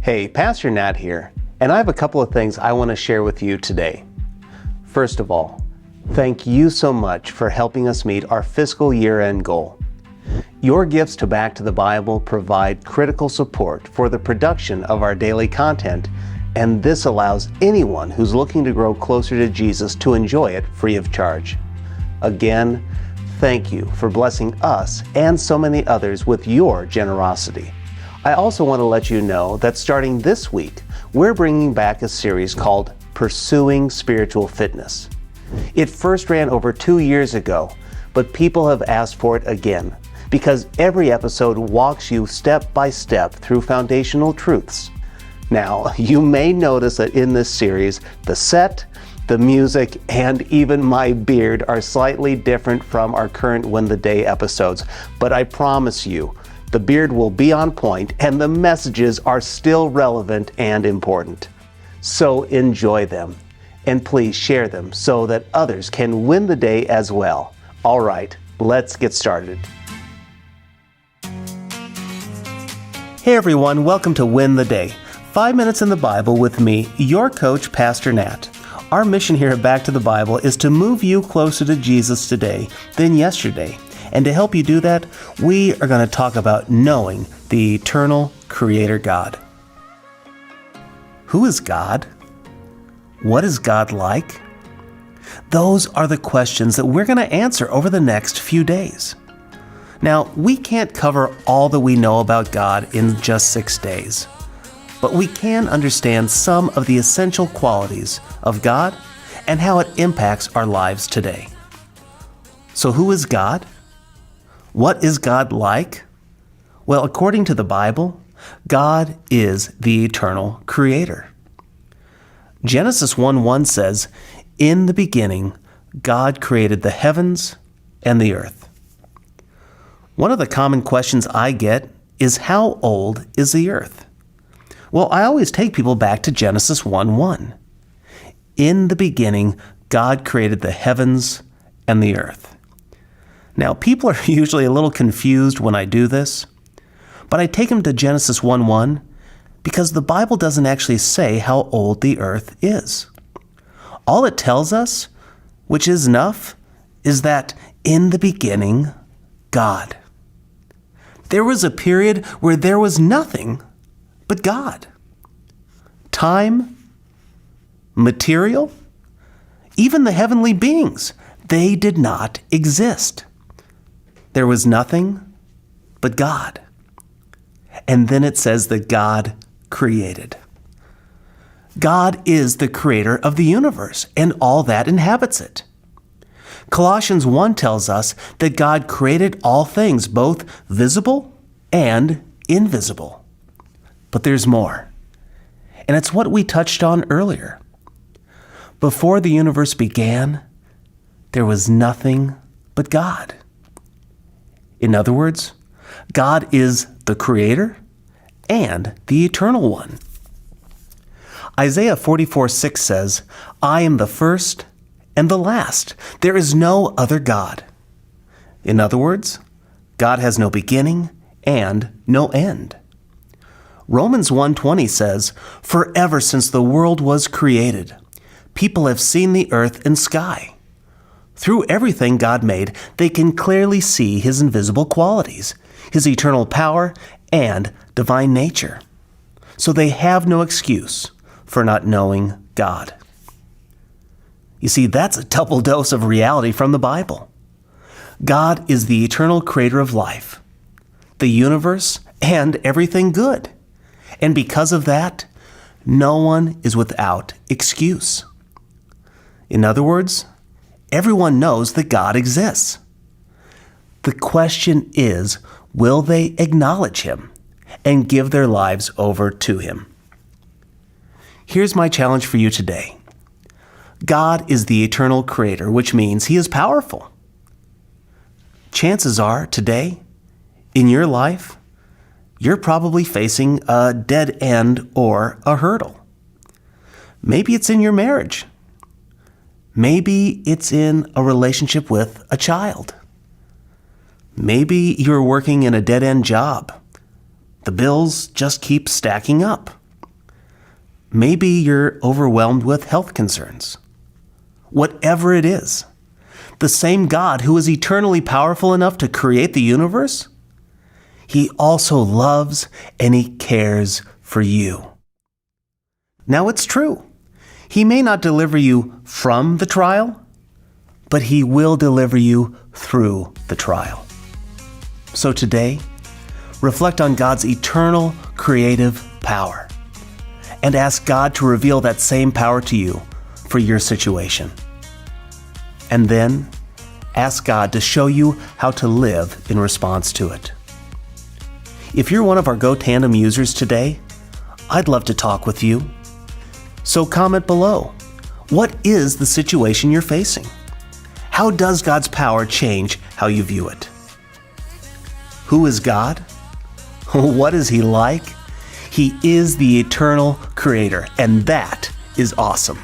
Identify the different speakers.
Speaker 1: Hey, Pastor Nat here, and I have a couple of things I want to share with you today. First of all, thank you so much for helping us meet our fiscal year-end goal. Your gifts to Back to the Bible provide critical support for the production of our daily content, and this allows anyone who's looking to grow closer to Jesus to enjoy it free of charge. Again, thank you for blessing us and so many others with your generosity. I also want to let you know that starting this week, we're bringing back a series called Pursuing Spiritual Fitness. It first ran over 2 years ago, but people have asked for it again because every episode walks you step by step through foundational truths. Now, you may notice that in this series, the set, the music, and even my beard are slightly different from our current Win the Day episodes, but I promise you, the beard will be on point and the messages are still relevant and important. So enjoy them, and please share them so that others can win the day as well. All right, let's get started. Hey everyone, welcome to Win the Day. 5 minutes in the Bible with me, your coach, Pastor Nat. Our mission here at Back to the Bible is to move you closer to Jesus today than yesterday. And to help you do that, we are going to talk about knowing the eternal Creator God. Who is God? What is God like? Those are the questions that we're going to answer over the next few days. Now, we can't cover all that we know about God in just 6 days, but we can understand some of the essential qualities of God and how it impacts our lives today. So who is God? What is God like? Well, according to the Bible, God is the eternal Creator. Genesis 1:1 says, "In the beginning, God created the heavens and the earth." One of the common questions I get is, how old is the earth? Well, I always take people back to Genesis 1:1. In the beginning, God created the heavens and the earth. Now, people are usually a little confused when I do this, but I take them to Genesis 1:1 because the Bible doesn't actually say how old the earth is. All it tells us, which is enough, is that in the beginning, God. There was a period where there was nothing but God. Time, material, even the heavenly beings, they did not exist. There was nothing but God. And then it says that God created. God is the creator of the universe and all that inhabits it. Colossians 1 tells us that God created all things, both visible and invisible. But there's more. And it's what we touched on earlier. Before the universe began, there was nothing but God. In other words, God is the Creator and the Eternal One. Isaiah 44:6 says, "I am the first and the last. There is no other God." In other words, God has no beginning and no end. Romans 1:20 says, "For ever since the world was created, people have seen the earth and sky. Through everything God made, they can clearly see His invisible qualities, His eternal power, and divine nature. So they have no excuse for not knowing God." You see, that's a double dose of reality from the Bible. God is the eternal creator of life, the universe, and everything good. And because of that, no one is without excuse. In other words, everyone knows that God exists. The question is, will they acknowledge Him and give their lives over to Him? Here's my challenge for you today. God is the eternal creator, which means He is powerful. Chances are today, in your life, you're probably facing a dead end or a hurdle. Maybe it's in your marriage. Maybe it's in a relationship with a child. Maybe you're working in a dead-end job. The bills just keep stacking up. Maybe you're overwhelmed with health concerns. Whatever it is, the same God who is eternally powerful enough to create the universe, He also loves and He cares for you. Now it's true, He may not deliver you from the trial, but He will deliver you through the trial. So today, reflect on God's eternal creative power and ask God to reveal that same power to you for your situation. And then ask God to show you how to live in response to it. If you're one of our Go Tandem users today, I'd love to talk with you. So comment below. What is the situation you're facing? How does God's power change how you view it? Who is God? What is He like? He is the eternal creator, and that is awesome.